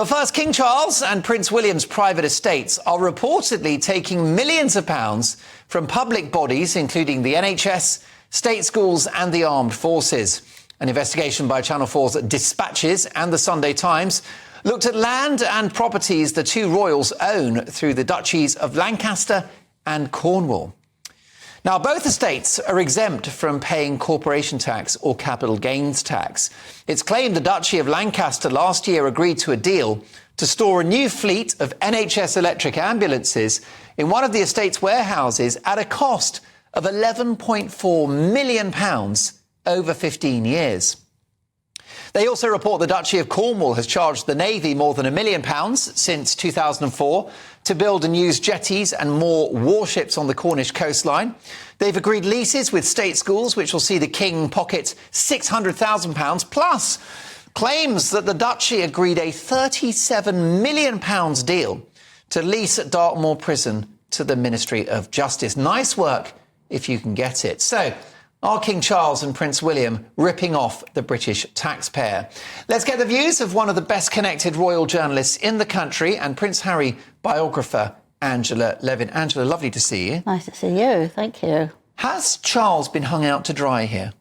But first, King Charles and Prince William's private estates are reportedly taking millions of pounds from public bodies, including the NHS, state schools and the armed forces. An investigation by Channel 4's Dispatches and the Sunday Times looked at land and properties the two royals own through the duchies of Lancaster and Cornwall. Now, both estates are exempt from paying corporation tax or capital gains tax. It's claimed the Duchy of Lancaster last year agreed to a deal to store a new fleet of NHS electric ambulances in one of the estate's warehouses at a cost of £11.4 million over 15 years. They also report the Duchy of Cornwall has charged the Navy more than £1 million since 2004 to build and use jetties and more warships on the Cornish coastline. They've agreed leases with state schools, which will see the King pocket £600,000, plus claims that the Duchy agreed a £37 million deal to lease at Dartmoor Prison to the Ministry of Justice. Nice work if you can get it. So, are King Charles and Prince William ripping off the British taxpayer? Let's get the views of one of the best-connected royal journalists in the country and Prince Harry biographer, Angela Levin. Angela, lovely to see you. Nice to see you. Thank you. Has Charles been hung out to dry here?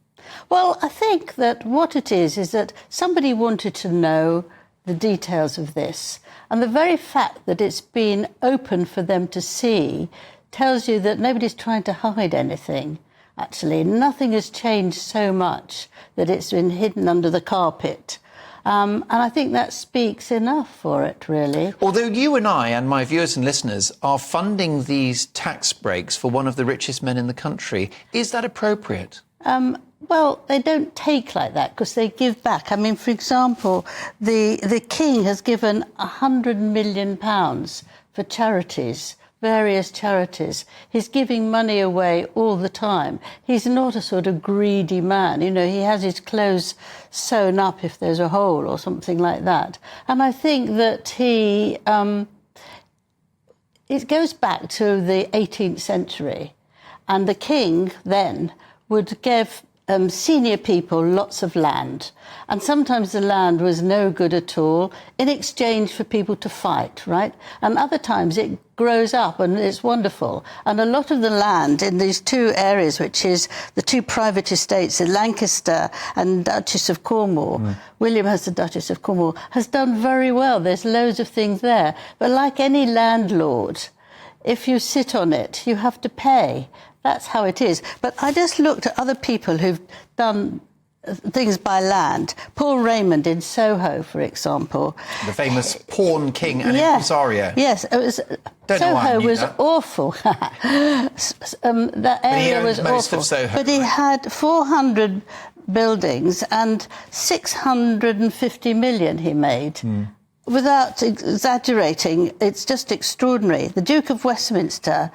Well, I think that what it is that somebody wanted to know the details of this. And the very fact that it's been open for them to see tells you that nobody's trying to hide anything. Actually, nothing has changed so much that it's been hidden under the carpet. And I think that speaks enough for it, really. Although you and I and my viewers and listeners are funding these tax breaks for one of the richest men in the country, is that appropriate? Well, they don't take like that because they give back. I mean, for example, the King has given £100 million for charities. Various charities. He's giving money away all the time. He's not a sort of greedy man. You know, he has his clothes sewn up if there's a hole or something like that. And I think that it goes back to the 18th century. And the King then would give senior people lots of land. And sometimes the land was no good at all in exchange for people to fight, right? And other times it grows up and it's wonderful. And a lot of the land in these two areas, which is the two private estates in Lancaster and Duchess of Cornwall, William has the Duchess of Cornwall, has done very well. There's loads of things there. But like any landlord, if you sit on it, you have to pay. That's how it is. But I just looked at other people who've done things by land. Paul Raymond in Soho, for example. The famous pawn king and impresario. Yes, it was. Soho was awful. That area was most awful. Of Soho, but he had 400 buildings and 650 million he made. Without exaggerating, it's just extraordinary. The Duke of Westminster,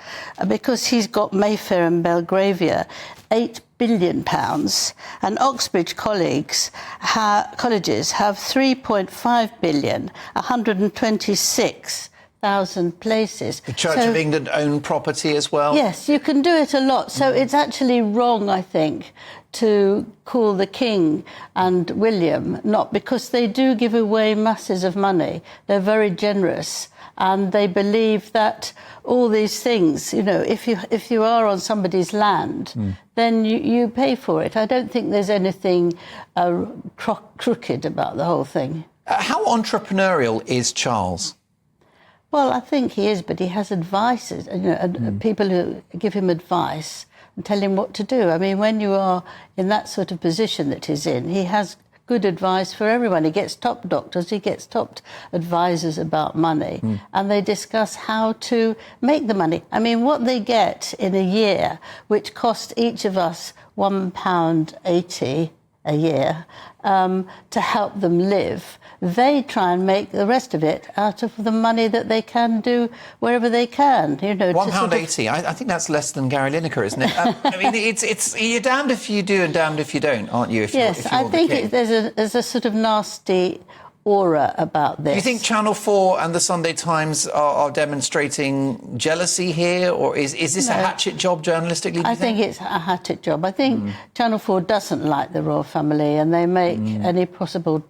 because he's got Mayfair and Belgravia, £8 billion, and Oxbridge colleges have 3.5 billion, 126,000 places. The Church of England own property as well? Yes, you can do it a lot. So it's actually wrong, I think, to call the King and William not, because they do give away masses of money. They're very generous and they believe that all these things, you know, if you are on somebody's land, then you pay for it. I don't think there's anything crooked about the whole thing. How entrepreneurial is Charles? Well, I think he is, but he has advisors, you know, people who give him advice and tell him what to do. I mean, when you are in that sort of position that he's in, he has good advice for everyone. He gets top doctors, he gets top advisors about money, and they discuss how to make the money. I mean, what they get in a year, which costs each of us £1.80 a year to help them live, they try and make the rest of it out of the money that they can do wherever they can. You know, £1.80. I think that's less than Gary Lineker, isn't it? I mean, it's you're damned if you do and damned if you don't, aren't you? Yes, I think there's a sort of nasty aura about this. Do you think Channel 4 and the Sunday Times are demonstrating jealousy here, or is this a hatchet job journalistically? I think it's a hatchet job. I think Channel 4 doesn't like the royal family, and they make any possible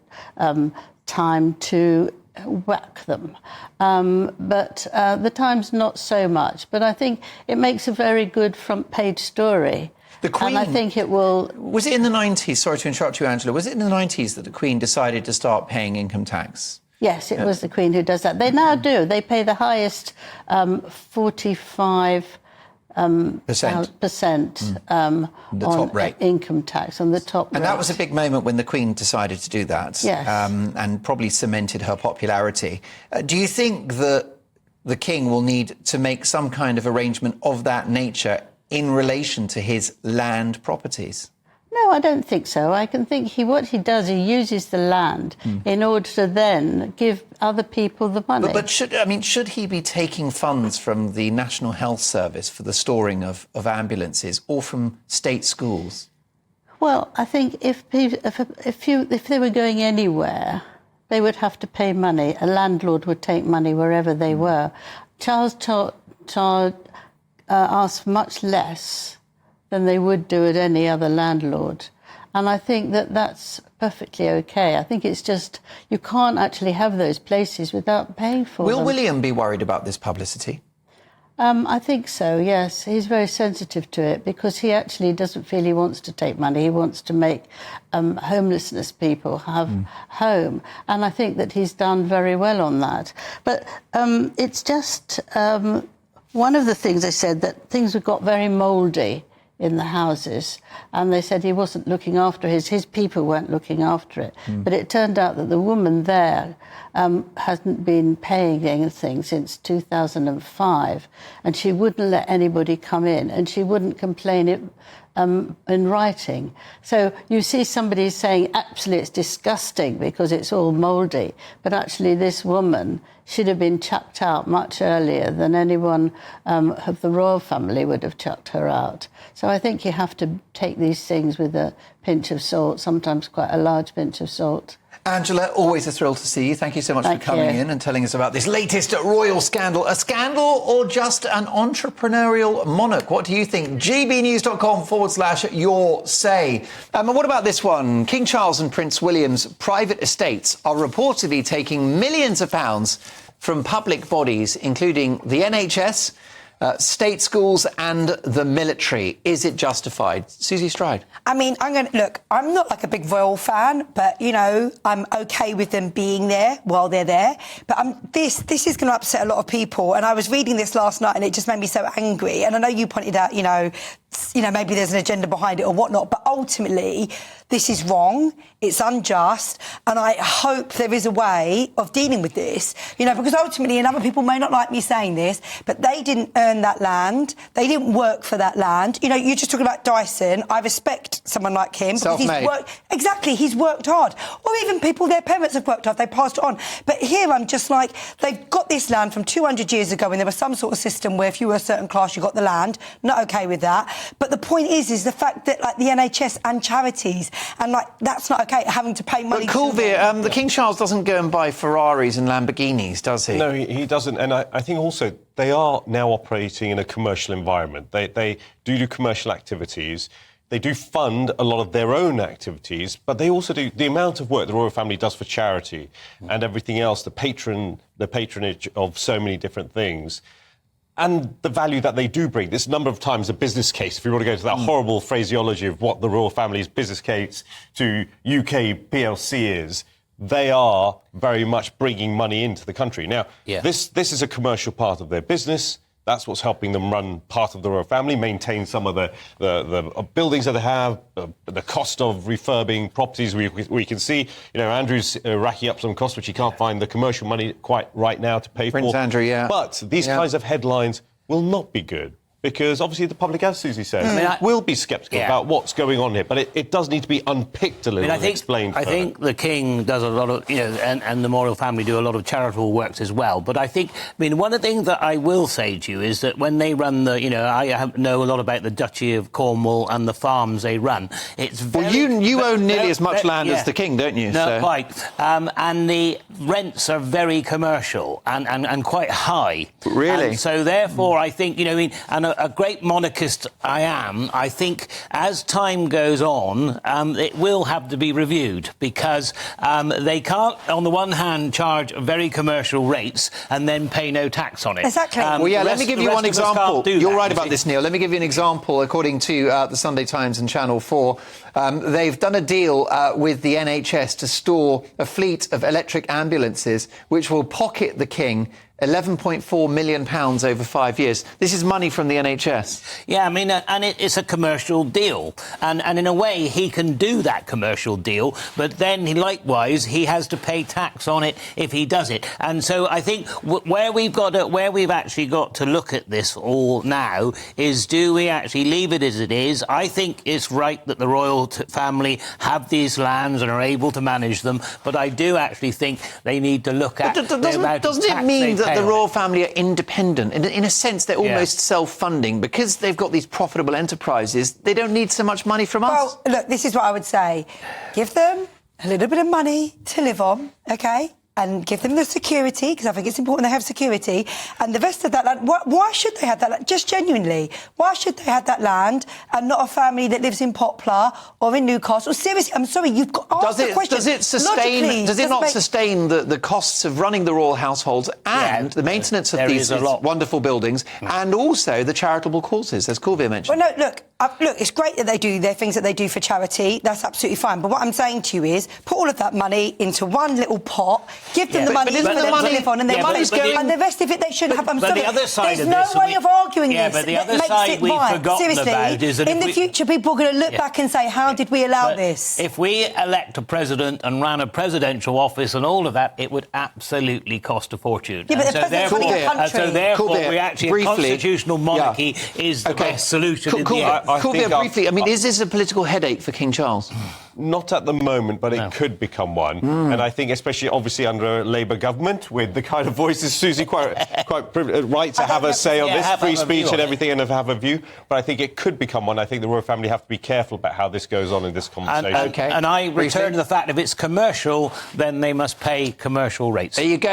time to whack them. But the Times, not so much. But I think it makes a very good front-page story. The Queen, and I think it will... Was it in the 90s, sorry to interrupt you, Angela, was it in the 90s that the Queen decided to start paying income tax? Yes, it was the Queen who does that. They now do. They pay the highest 45% the top rate income tax on the top rate. And that was a big moment when the Queen decided to do that. Yes. And probably cemented her popularity. Do you think that the King will need to make some kind of arrangement of that nature in relation to his land properties? No, I don't think so. I can think what he does, he uses the land in order to then give other people the money. But should he be taking funds from the National Health Service for the storing of ambulances or from state schools? Well, I think if they were going anywhere, they would have to pay money. A landlord would take money wherever they were. Charles asked much less than they would do at any other landlord. And I think that that's perfectly OK. I think it's just you can't actually have those places without paying for them. Will William be worried about this publicity? I think so, yes. He's very sensitive to it because he actually doesn't feel he wants to take money. He wants to make homelessness people have home. And I think that he's done very well on that. But it's just one of the things they said, that things got very mouldy in the houses, and they said he wasn't looking after his people weren't looking after it. But it turned out that the woman there hasn't been paying anything since 2005, and she wouldn't let anybody come in, and she wouldn't complain it in writing. So you see somebody saying, actually, it's disgusting because it's all mouldy, but actually this woman should have been chucked out much earlier than anyone of the royal family would have chucked her out. So I think you have to take these things with a pinch of salt, sometimes quite a large pinch of salt. Angela, always a thrill to see you. Thank you so much for coming in and telling us about this latest royal scandal. A scandal or just an entrepreneurial monarch? What do you think? gbnews.com/your say. And what about this one? King Charles and Prince William's private estates are reportedly taking millions of pounds from public bodies, including the NHS, state schools and the military. Is it justified? Susie Stride. I mean, I'm not like a big royal fan, but, you know, I'm OK with them being there while they're there. But this is going to upset a lot of people. And I was reading this last night and it just made me so angry. And I know you pointed out, you know, maybe there's an agenda behind it or whatnot, but ultimately this is wrong, it's unjust, and I hope there is a way of dealing with this, you know, because ultimately, and other people may not like me saying this, but they didn't earn that land, they didn't work for that land. You know, you're just talking about Dyson. I respect someone like him because he's worked hard. Or even people, their parents have worked hard, they passed it on. But here I'm just like, they've got this land from 200 years ago when there was some sort of system where if you were a certain class, you got the land. Not OK with that. But the point is the fact that, like, the NHS and charities, and, like, that's not OK, having to pay money. But Coolville, the King Charles doesn't go and buy Ferraris and Lamborghinis, does he? No, he doesn't. And I think also they are now operating in a commercial environment. They do commercial activities. They do fund a lot of their own activities, but they also do the amount of work the royal family does for charity and everything else, the patronage of so many different things. And the value that they do bring. This number of times a business case, if you want to go to that horrible phraseology of what the royal family's business case to UK PLC is, they are very much bringing money into the country. Now, this is a commercial part of their business. That's what's helping them run part of the royal family, maintain some of the buildings that they have, the cost of refurbing properties. We can see, you know, Andrew's racking up some costs which he can't find the commercial money quite right now to pay for. Prince Andrew, yeah. But these kinds of headlines will not be good. Because obviously the public, as Susie says, will be sceptical about what's going on here. But it does need to be unpicked a little and explained further. I think the King does a lot of, you know, and the royal family do a lot of charitable works as well. But I think, one of the things that I will say to you is that when they run I know a lot about the Duchy of Cornwall and the farms they run. It's very... Well, you own nearly as much land as the King, don't you? No, quite. And the rents are very commercial and quite high. Really? And so therefore, I think, and a great monarchist I am, I think as time goes on, it will have to be reviewed, because they can't, on the one hand, charge very commercial rates and then pay no tax on it. Exactly. Well, yeah, let me give you one example. You're right about this, Neil. Let me give you an example. According to the Sunday Times and Channel 4, they've done a deal with the NHS to store a fleet of electric ambulances, which will pocket the King £11.4 million over 5 years. This is money from the NHS. Yeah, I mean, and it's a commercial deal. And in a way, he can do that commercial deal, but then, likewise, he has to pay tax on it if he does it. And so I think where we've actually got to look at this all now is, do we actually leave it as it is? I think it's right that the royal family have these lands and are able to manage them, but I do actually think they need to look at the amount of tax Doesn't it mean that the on royal family are independent? In a sense, they're almost self-funding. Because they've got these profitable enterprises, they don't need so much money from us. Well, look, this is what I would say. Give them a little bit of money to live on, OK? And give them the security, because I think it's important they have security. And the rest of that land, why should they have that land? Just genuinely, why should they have that land and not a family that lives in Poplar or in Newcastle? Seriously, I'm sorry, you've got to ask the question. Does it not sustain the costs of running the royal households and the maintenance of these wonderful buildings and also the charitable causes, as Corvia mentioned? Well, no, look, it's great that they do their things that they do for charity. That's absolutely fine. But what I'm saying to you is, put all of that money into one little pot, give them the money for them to live on, and their money's going, and the rest of it they should have. I'm sorry, the other side there's of no this, way of arguing this. But the other makes side it we've right. forgotten Seriously, about is that in the future, people are going to look back and say, how did we allow this? If we elect a president and ran a presidential office and all of that, it would absolutely cost a fortune. Yeah, but the president's running a country. So therefore, we actually, a constitutional monarchy is the best solution in the end. Corvia, briefly, I mean, is this a political headache for King Charles? Not at the moment, but it could become one. And I think, especially, obviously, under a Labour government, with the kind of voices, Susie, quite right to have a say on this, free speech and everything, and have a view. But I think it could become one. I think the royal family have to be careful about how this goes on in this conversation. And I return to the fact, if it's commercial, then they must pay commercial rates. There you go.